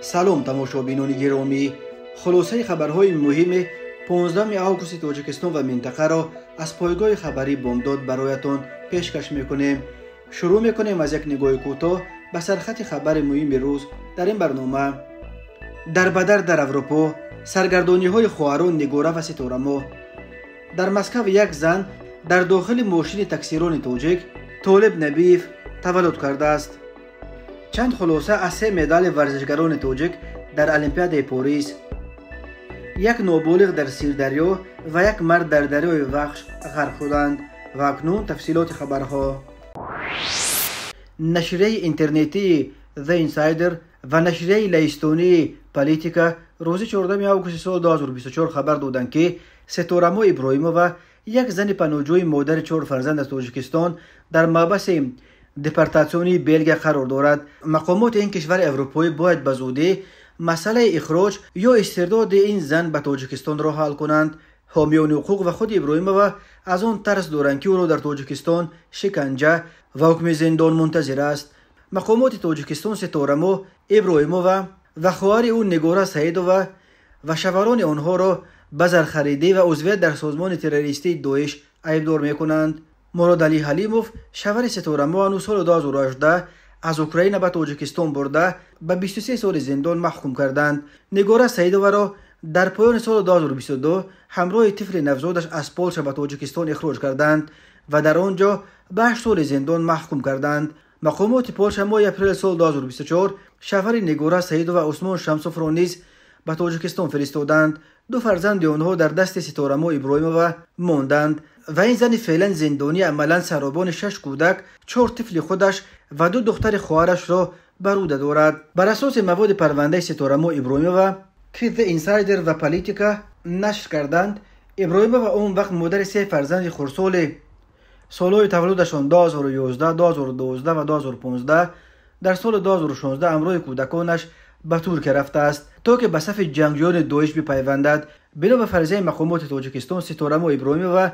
سلام تماشابینان گرامی، خلاصه خبرهای مهم 15 آگوست تاجیکستان و منطقه را از پایگاه خبری بامداد برایتان پیشکش میکنیم. شروع میکنیم از یک نگاه کوتاه به سرخط خبر مهم روز در این برنامه. در بدر در اروپا سرگردانی های خواهران نگوره و ستارما. در مسکو یک زن در داخل ماشین تاکسیران تاجیک طالب نبیف تولد کرده است. چند خلاصه از 3 مدال ورزشگران تاجیک در المپیاد پاریس. یک نابالغ در سیردریا و یک مرد در دریای وخش غرق شدند. و اکنون تفصیلات خبرها. نشریه اینترنتی The Insider و نشریه لهستانی پالیتیکا روز 14 آگوست سال 2024 خبر دادند که ستارما ابراهیمووا، یک زن پناهجوی مادر 4 فرزند از تاجیکستان، در محبس دپارتاسیونی بلژیک قرار دارد. مقامات این کشور اروپایی باید به زودی مسئله اخراج یا استرداد این زن به تاجیکستان را حل کنند. حامیان حقوق و خود ابراهیمووا از آن ترس دارند که او را در تاجیکستان شکنجه و حکم زندان منتظر است. مقامات تاجیکستان ستارما ابراهیمووا و خواهر او نگوره سعیدووا و شوهران آنها را به زرخریدی و عضویت در سازمان تروریستی داعش عیبدار میکنند. مراد علی حلیموف، شوهر ستارما، سال 2018 از اوکراین به تاجیکستان برده به 23 سال زندان محکوم کردند. نگوره سعیدووا را در پایان سال 2022 همراه طفل نوزادش از پولش به تاجیکستان اخراج کردند و در آنجا به 8 سال زندان محکوم کردند. مقامات پولش ماه اپریل سال 2024 شوهر نگوره سعیدووا و عثمان شمسوف را نیز به تاجیکستان فرستادند. 2 فرزند آنها در دست ستارما ابراهیمووا ماندند و این زن فعلا زندانی عملا سرابان 6 کودک، 4 طفل خودش و 2 دختر خواهرش را بر عهده دارد. بر اساس مواد پرونده ستارما ابراهیمووا که The Insider و پالیتیکا نشر کردند، ابراهیمووا اون وقت مادر 3 فرزند خردسال سالهای تولدشان 2011، 2012 و 2015 در سال 2016 همراه کودکانش به ترکیه رفته است تا که به صف جنگجویان داعش بپیوندد. بنا به فرضیه مقامات تاجیکستان، ستارما ابراهیمووا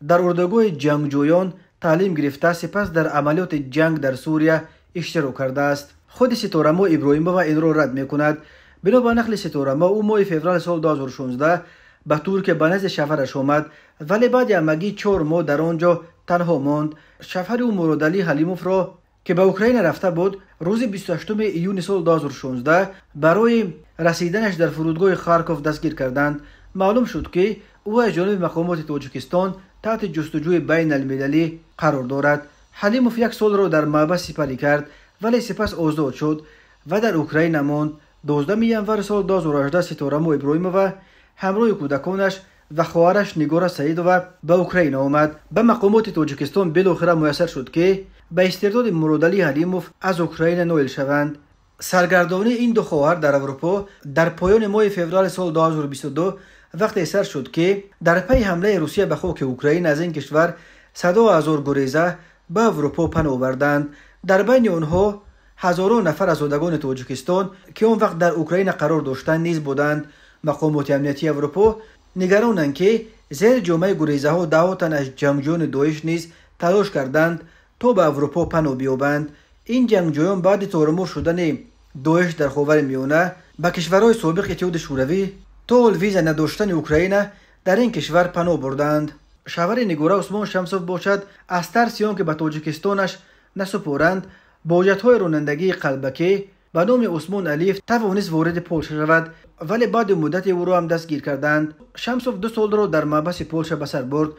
در اردوگاه جنگجویان تعلیم گرفته، سپس در عملیات جنگ در سوریه اشتراک کرده است. خود ستارما ابراهیمووا این را رد میکند. بنا به نقل ستارما، او ماه فوریه سال 2016 به ترکیه به نزد شوهرش آمد ولی بعد همگی 4 ماه در آنجا تنها ماند. شوهر او مراد علی حلیموف را که به اوکراین رفته بود روز 28 ایون سال 2016 برای رسیدنش در فرودگاه خارکوف دستگیر کردند. معلوم شد که او از جانب مقامات تاجیکستان تحت جستجوی بین المللی قرار دارد. حلیموف 1 سال را در محبس سپری کرد ولی سپس آزاد شد و در اوکراین ماند. 12 ینور سال 2018 ستارما ابراهیمووا همراه کودکانش و خواهرش نگوره سعیدووا به اوکراین آمد. به مقامات تاجیکستان بالاخره میسر شد که به استرداد مراد علی حلیموف از اوکراین نائل شوند. سرگردانی این 2 خواهر در اروپا در پایان ماه فوریه سال 2022 وقتی سر شد که در پی حمله روسیه به خاک اوکراین از این کشور صدها هزار گریزه به اروپا پناه آوردند. در بین آنها هزاران نفر از زادگان تاجیکستان که اون وقت در اوکراین قرار داشتند نیز بودند. مقامات امنیتی اروپا نگرانند که زیر جامعه گریزه ها 10 تن از جنگجویان داعش نیز تلاش کردند تا به اروپا پناه بیابند. این جنگجویان بعد تارمار شدن داعش در خاورمیانه به کشورهای سابق اتحاد شوروی تا ویزا نداشتن اوکراین در این کشور پناه بردند. شوهر نگوره عثمان شمسوف باشد از ترس آنکه به تاجیکستانش نسپارند با جت‌های رانندگی قلبکی به نام عثمان علیف توانست وارد پولش شود ولی بعد مدت او را هم دستگیر کردند. شمسوف 2 سال را در محبس پولش به سر برد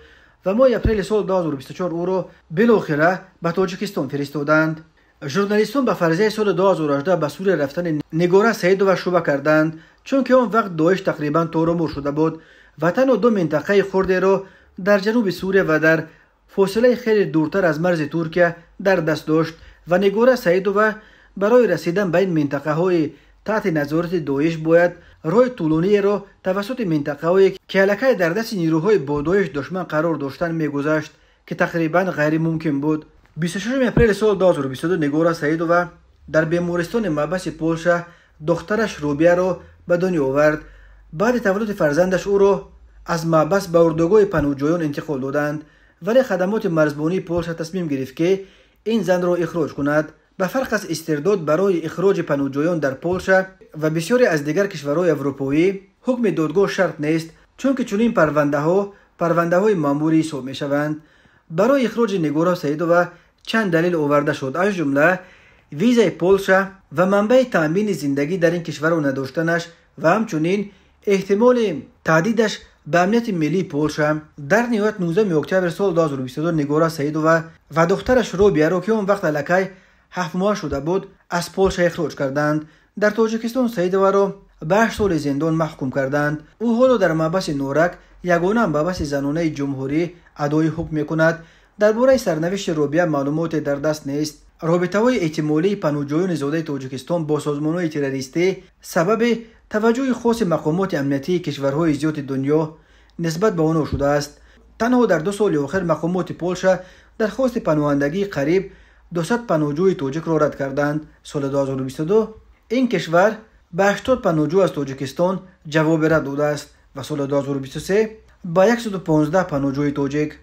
و ماه اپریل سال 2024 او را بالاخره به تاجیکستان فرستادند. ژورنالیستان به فرضیه سال 2018 به سوریه رفتن نگوره سعیدووا شبهه کردند چون که آن وقت داعش تقریبا تارمار شده بود و تنها 2 منطقه خرد را در جنوب سوریه و در فاصله خیلی دورتر از مرز ترکیه در دست داشت و نگوره سعیدووا برای رسیدن به این منطقه های تحت نظارت داعش باید راه طولانی را توسط منطقه هایی که الکی در دست نیروهای با داعش دشمن قرار داشتن میگذشت که تقریبا غیر ممکن بود. 26 اپریل سال 2022 نگوره سعیدووا در بیمارستان محبس پولش دخترش روبیه را به دنیا آورد. بعد تولد فرزندش او را از محبس به اردوگاه پناهجویان انتقال دادند ولی خدمات مرزبانی پولش تصمیم گرفت که این زن را اخراج کند. به فرق از استرداد برای اخراج پناهجویان در پولشا و بسیاری از دیگر کشورهای اروپایی، حکم دادگاه شرط نیست، چون که چنین پرونده های ماموری حساب می شوند. برای اخراج نیگورا سیدووا چند دلیل آورده شد، از جمله ویزای پولشا و منبع تامین زندگی در این کشور را نداشتنش و همچنین احتمال تهدیدش به امنیت ملی پولشا. در نهایت 19 اکتبر سال 2022 نیگورا سیدووا و دخترش روبیا را که اون وقت الکی 7 ماه شده بود از پولشا اخراج کردند. در تاجیکستان سیدووا را به 8 سال زندان محکوم کردند. او حالا در محبس نورک یگانه محبس زنانه جمهوری ادای حکم میکند. درباره سرنوشت روبیا معلومات در دست نیست. رابطه‌های احتمالی پناهجویان زاده تاجیکستان با سازمان‌های تروریستی سبب توجه خاص مقامات امنیتی کشورهای زیاد دنیا نسبت به آنها شده است. تنها در 2 سال اخیر مقامات پولشا درخواست پناهندگی قریب 200 پناهجوی تاجیک را رد کردند. سال 2022 این کشور به 80 پناهجو از تاجیکستان جواب رد داده است و سال 2023 با 115 پناهجوی تاجیک.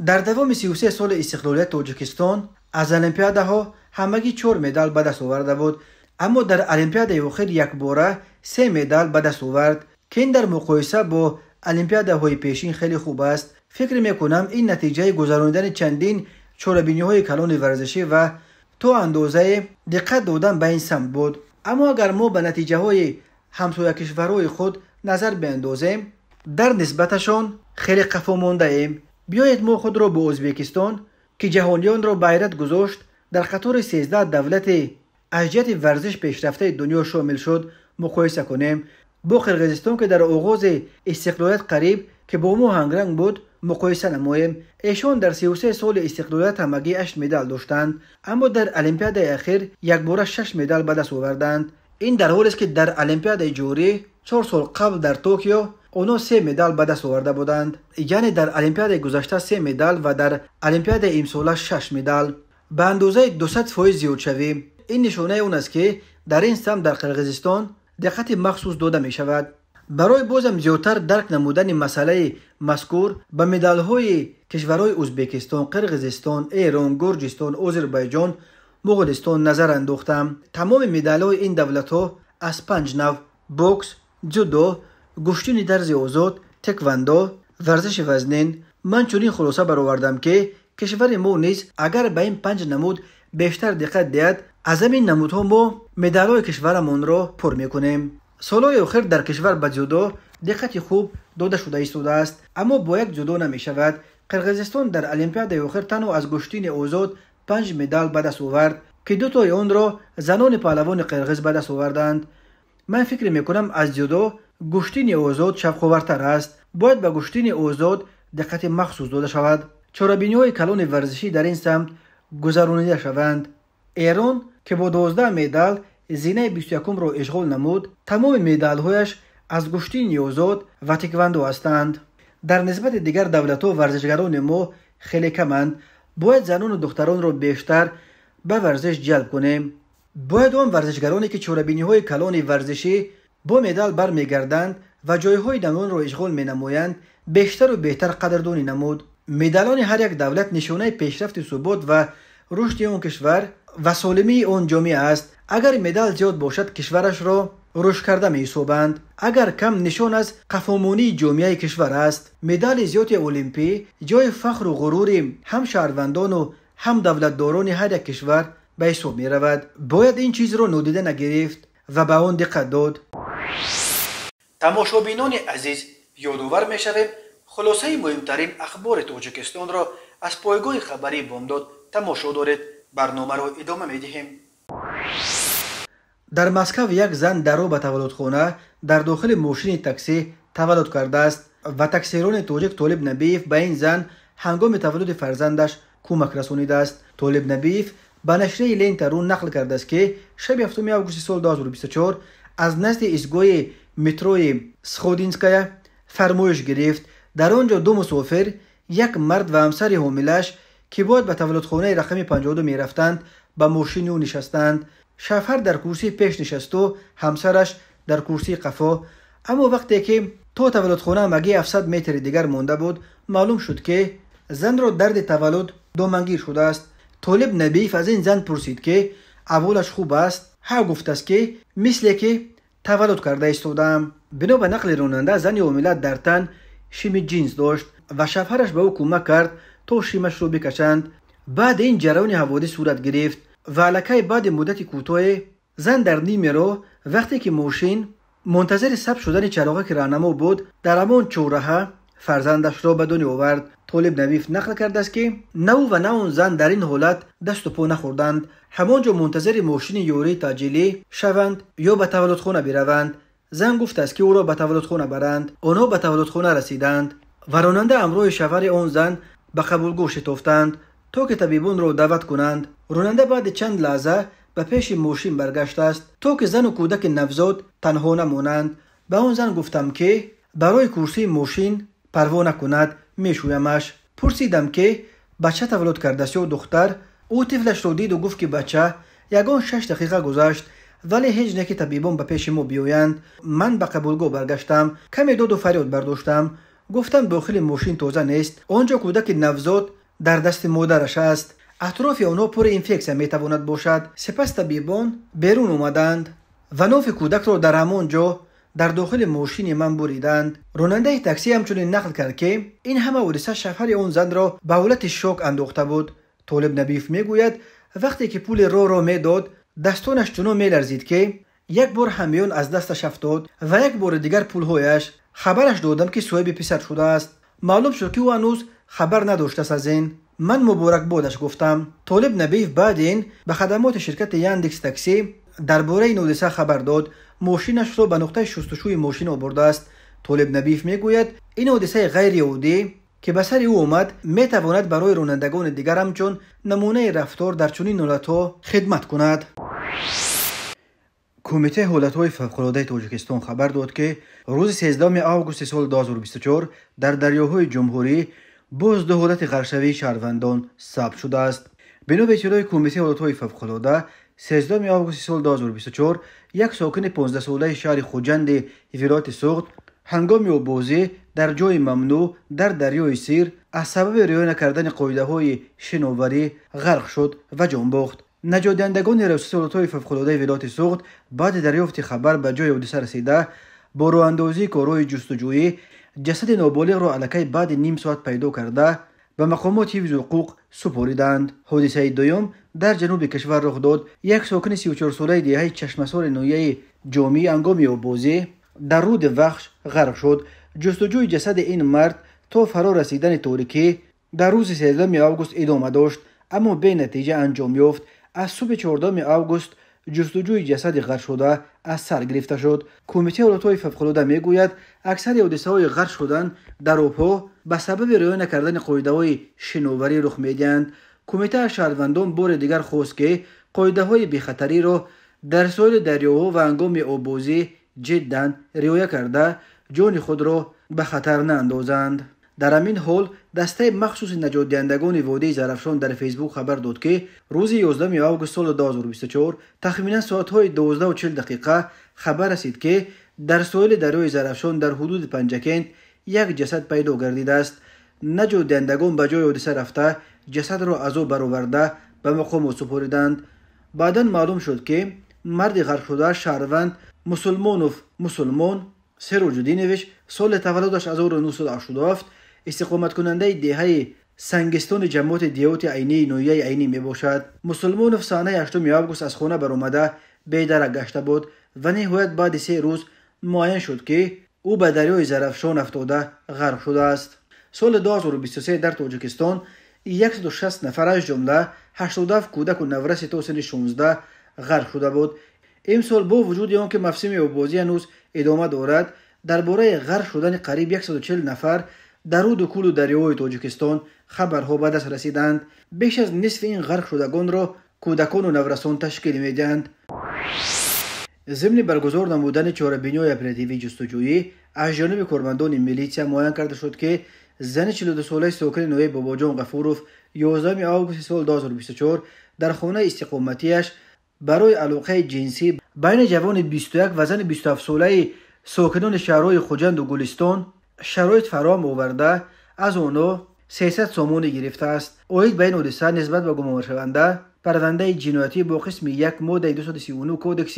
در دوام 33 سال استقلالیت تاجیکستان از المپیادها همگی 4 مدال به دست آورده بود، اما در المپیاد اخیر یک باره 3 مدال به دست آورد که این در مقایسه با المپیادهای پیشین خیلی خوب است. فکر میکنم این نتیجه گذراندن چندین چاره‌بینی‌های کلان ورزشی و تو اندازه دقت دادن به این سمت بود. اما اگر ما به نتیجه های همسایه کشورهای خود نظر بیندازیم، در نسبتشان خیلی قفا مانده ایم. بیایید ما خود را با ازبکستان که جهانیان را به حیرت گذاشت در قطار 13 دولت از جهت ورزش پیشرفته دنیا شامل شد مقایسه کنیم. با قرقیزستان که در آغاز استقلالیت قریب که با ما هنگرنگ بود مقایسه نماییم. ایشان در 33 سال استقلالیت همگی 8 مدال داشتند، اما در المپیاد اخیر یک باره 6 مدال به دست آوردند. این در حالی است که در المپیاد جوری 4 سال قبل در توکیو اونا 3 مدال به دست آورده بودند. یعنی در المپیاد گذشته 3 مدال و در المپیاد امسال 6 مدال، به اندازه 200% زیاد شوی. این نشانه اون است که در این سمت در قرقیزستان دقت مخصوص داده می شود. برای بازم زیادتر درک نمودن مسئله مذکور به مدال‌های کشورهای ازبکستان، قرقیزستان، ایران، گرجستان، آذربایجان، مغولستان نظر انداختم. تمام مدال‌های این دولت‌ها از 5 نوع: بوکس، جودو، گشتن درز آزاد، تکواندو، ورزش وزنین. من چنین خلاصه برآوردم که کشور ما نیز اگر به این 5 نمود بیشتر دقت دهد، از این نمودها ما مدال‌های کشورمان را پر می‌کنیم. سالهای اخیر در کشور به جودو دقت خوب داده شده است، اما با یک جودو نمی شود. قرقیزستان در المپیاد اخیر تنها از گشتن آزاد 5 مدال به دست آورد که 2 تای آن را زنان پهلوان قرقیز به دست آوردند. من فکر میکنم از جودو گشتن آزاد شبخورتر است. باید به گشتن آزاد دقت مخصوص داده شود. چاره‌بینی‌های کلان ورزشی در این سمت گذرانیده شوند. ایران که با 12 مدال زینه 21 را اشغال نمود، تمام مدال‌هایش از گشتن آزاد و تکواندو هستند. در نسبت دیگر دولت‌ها ورزشگران ما خیلی کمند. باید زنان و دختران را بیشتر به ورزش جلب کنیم. باید آن ورزشگرانی که چاره‌بینی‌های کلان ورزشی با مدال برمیگردند و جایهای نمایان را اشغال می‌نمایند بیشتر و بهتر قدردانی نمود. مدالان هر یک دولت نشانه پیشرفت ثبات و رشد آن کشور و سالمی آن جامعه است. اگر مدال زیاد باشد کشورش را رشد کرده می‌حسابند، اگر کم نشان از قفامانی جامعه کشور است. مدال زیاد المپی جای فخر و غرور هم شهروندان و هم دولتداران هر یک کشور به حساب می‌رود. باید این چیز را نادیده نگرفت و به آن دقت داد. تماشابینان عزیز، یادآور می‌شویم خلاصه مهمترین اخبار تاجیکستان را از پایگاه خبری بامداد تماشا دارید. برنامه را ادامه می‌دهیم. در مسکو یک زن درو به تولدخانه در داخل ماشین تاکسی تولد کرده است و تاکسیران تاجیک طالب نبیف به این زن هنگام تولد فرزندش کمک رسانیده است. طالب نبیف به نشریه لینترون نقل کرده است که شب 7 آگوست سال 2024 از نزد ایستگاه متروی سخودینسکایا فرمایش گرفت. در آنجا 2 مسافر، یک مرد و همسر حاملش که باید به تولدخانه رقم 52 می رفتند به ماشین او نشستند. شوهر در کرسی پیش نشست و همسرش در کرسی قفا. اما وقتی که تا تولدخانه مگی 700 متر دیگر مانده بود، معلوم شد که زن را درد تولد دامنگیر شده است. طالب نبیف از این زن پرسید که اولش خوب است. ها گفت است که مثل که تولد کرده ایستادم. بنا به نقل راننده زن حامله در تن شیم جینز داشت و شوهرش به او کمک کرد تا شیمش رو بکشند. بعد این جریان حوادث صورت گرفت و الکی بعد مدت کوتاه زن در نیمه راه وقتی که ماشین منتظر ثبت شدن چراغک راهنما بود در همان چهارراه فرزندش را به دنیا آورد. طالب نبیف نقل کرده است که نه او و نه اون زن در این حالت دست و پا نخوردند. همانجا منتظر ماشین یوری تاجیلی شوند یا به تولدخانه بروند. زن گفت است که او را به تولدخانه برند. آنها به تولدخانه رسیدند و راننده همراه شوهر آن زن به قبولگاه شتافتند تا که طبیبان را دعوت کنند. راننده بعد چند لحظه به پیش ماشین برگشت است تا که زن و کودک نوزاد تنها نمانند. به آن زن گفتم که برای کرسی ماشین پروا نکند، میشویمش. پرسیدم که بچه تولد کرده است یا دختر؟ او طفلش را دید و گفت که بچه. یگان 6 دقیقه گذشت ولی هیچ نه که طبیبان به پیش ما بیایند. من به قبولگاه برگشتم، کمی داد و فریاد برداشتم. گفتم داخل ماشین تازه نیست، آنجا کودک نوزاد در دست مادرش است. اطراف آنها پر اینفکسیا میتواند باشد. سپس طبیبان بیرون آمدند و ناف کودک را در همان جا در داخل ماشین من بریدند. راننده تاکسی همچنین نقل کرد که این همه حادثه شوهر آن زن را به حالت شوک انداخته بود. طالب نبیف میگوید وقتی که پول را میداد دستانش چنان میلرزید که یک بار همیان از دستش افتاد و یک بار دیگر پولهایش. خبرش دادم که صاحب پسر شده است. معلوم شد که او هنوز خبر نداشته از این. من مبارک بادش گفتم. طالب نبیف بعد این به خدمات شرکت یاندکس تاکسی درباره این حادثه خبر داد. ماشینش را به نقطه شستشوی ماشین آورده است. طالب نبیف میگوید این حادثه غیر عادی که به سر او آمد میتواند برای رانندگان دیگر همچون نمونه رفتار در چنین حالت‌ها خدمت کند. کمیته حالت‌های فوق‌العاده تاجیکستان خبر داد که روز 13 آگوست سال 2024 در دریاهای جمهوری باز 2 حالت غرقشوی شهروندان ثبت شده است. بنا به اطلاع کمیته حالت‌های فوق‌العاده 13 آگوست سال 2024 یک ساکن 15 ساله شهر خوجند ولایت سوغد هنگام آبازی در جای ممنوع در دریای سیر از سبب رعایت نکردن قاعده‌های شناوری غرق شد و جان باخت. نجات دهندگان رسالت‌های فوق‌العاده ولایت سوغد بعد دریافت خبر به جای حادثه رسیده با راه‌اندازی کارهای جستجویی جسد نابالغ را الکی بعد نیم ساعت پیدا کرده به مقامات حفظ حقوق سپردند. حادثه دوم در جنوب کشور رخ داد. یک ساکن 34 ساله دهه چشمسار نویه جامی هنگام آبازی در رود وخش غرق شد. جستجوی جسد این مرد تا فرا رسیدن تاریکی در روز 13 آگوست ادامه داشت اما به نتیجه انجام یافت. از صبح 14 آگوست جستجوی جسد غرق شده از سر گرفته شد. کمیته حالت‌های فوق‌العاده میگوید اکثر حادثه‌های غرق شدن در آب‌ها به سبب رعایت نکردن قاعده‌های شناوری رخ می‌دهند. کمیته شهروندان بار دیگر خواست که قاعده‌های بی‌خطری را در ساحل دریاها و هنگام آبازی جداً رعایت کرده جان خود را به خطر ناندازند. در همین حال دسته مخصوص نجات دهندگان وادی زرافشان در فیسبوک خبر داد که روز 11 آگوست سال 2024 تخمینا ساعت‌های 12:40 خبر رسید که در ساحل دریای زرافشان در حدود پنجکند یک جسد پیدا گردیده است. نجات دهندگان به جای حادثه رفته جسد را از آب برآورده به مقام سپردند. بعداً معلوم شد که مرد غرق شده شهروند مسلمان سروجدینویچ سال تولدش 1987 استقامت کننده دهه سنگستان جماعت دیوت عینی نویه عینی می باشد. مسلمانوف سانه 8 آگوست از خانه برآمده بی‌درک گشته بود و نهایت بعد 3 روز معین شد که او به دریای زرافشان افتاده غرق شده است. سال 2023 در تاجیکستان 160 نفر از جمله 87 کودک و نورس تا سن 16 غرق شده بود. امسال با وجود آنکه موسم آبازی هنوز ادامه دارد درباره غرق شدن قریب 140 نفر در رود و کول و دریاهای تاجیکستان خبرها به دست رسیدند. بیش از نصف این غرق شدگان را کودکان و نورسان تشکیل میدهند. ضمن برگزار نمودن چهاربینی اپراتیوی جستجویی از جانب کارمندان میلیسیا معین کرده شد که زن 42 ساله ساکن نویه باباجان غفوروف 11 آگوست سال 2024 در خانه استقامتیش برای علاقه جنسی بین جوان 21 و زن 27 ساله ساکنان شهرهای خوجند و گلستان شرایط فراهم آورده از آنها 300 سامانی گرفته است. اوید به این حادثه نسبت به گمان شونده پرونده جنایتی با قسم 1 ماده 239 کودکس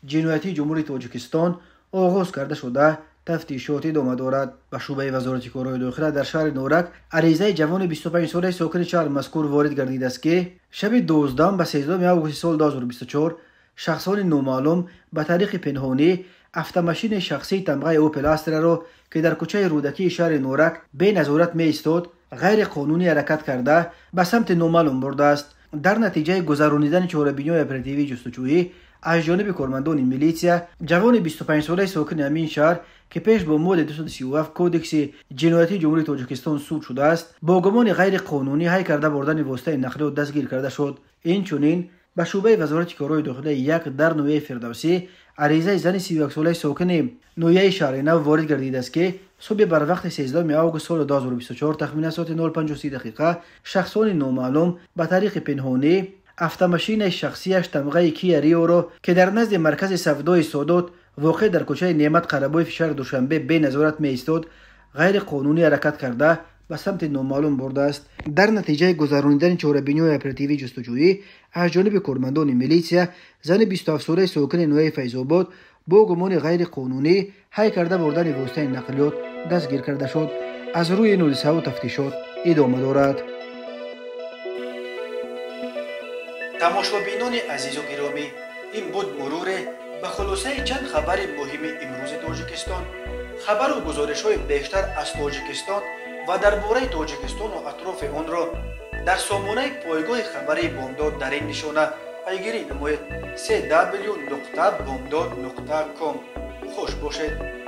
جنایتی جمهوری تاجیکستان آغاز کرده شده تفتیشات ادامه دارد. به شعبه وزارت کارهای داخله در شهر نورک عریضه جوان 25 ساله ساکن شهر مذکور وارد گردیده است که شب 12 به 13 آگوست سال 2024 شخصان نامعلوم به طریق پنهانی автомашин شخصی تمغه اوپل استرا را که در کوچه رودکی شهر نورک به نظارت می ایستاد غیر قانونی حرکت کرده به سمت نامعلوم برده است. در نتیجه گذرانیدن چهاربینی اپراتیوی جستجویی از جانب کارمندان میلیسیا جوان 25 ساله ساکن همین شهر که پیش با ماده 237 کودکس جنایتی جمهوری تاجیکستان سود شده است با گمان غیر قانونی هی کرده بردن واسطه نقلیات دستگیر کرده شد. این چنین به شعبه وزارت کارهای داخله یک در نویه فردوسی عریضه زن 31 ساله ساکن نویه شهر نو وارد گردیده است که صبح بر وقت 13 آگوست سال 2024 تخمین ساعت 0:53 دقیقه شخصان نامعلوم به طریق پنهانی автомашин شخصیش تمغه کیا ریو را که در نزد مرکز سودای سادات واقع در کوچه نعمت قربوی شهر دوشنبه به نظارت می ایستاد غیر قانونی حرکت کرده به سمت نامعلوم برده است. در نتیجه گذرانیدن چهاربینی اپراتیوی جستجویی از جانب کارمندان میلیسیا زن 27 ساله ساکن نوی فیض‌آباد با گمان غیر قانونی هی کرده بردن واسطه نقلیات دستگیر کرده شد. از روی این حادثه و تفتیشات ادامه دارد. تماشابینان عزیز و گرامی، این بود مرور به خلاصه چند خبر مهم امروز تاجیکستان. خبر و گزارش‌های بیشتر از تاجیکستان و درباره تاجیکستان و اطراف آن را در سامانه پایگاه خبری بامداد در این نشانه پیگیری نمایید: www.bomdad.com. خوش باشید.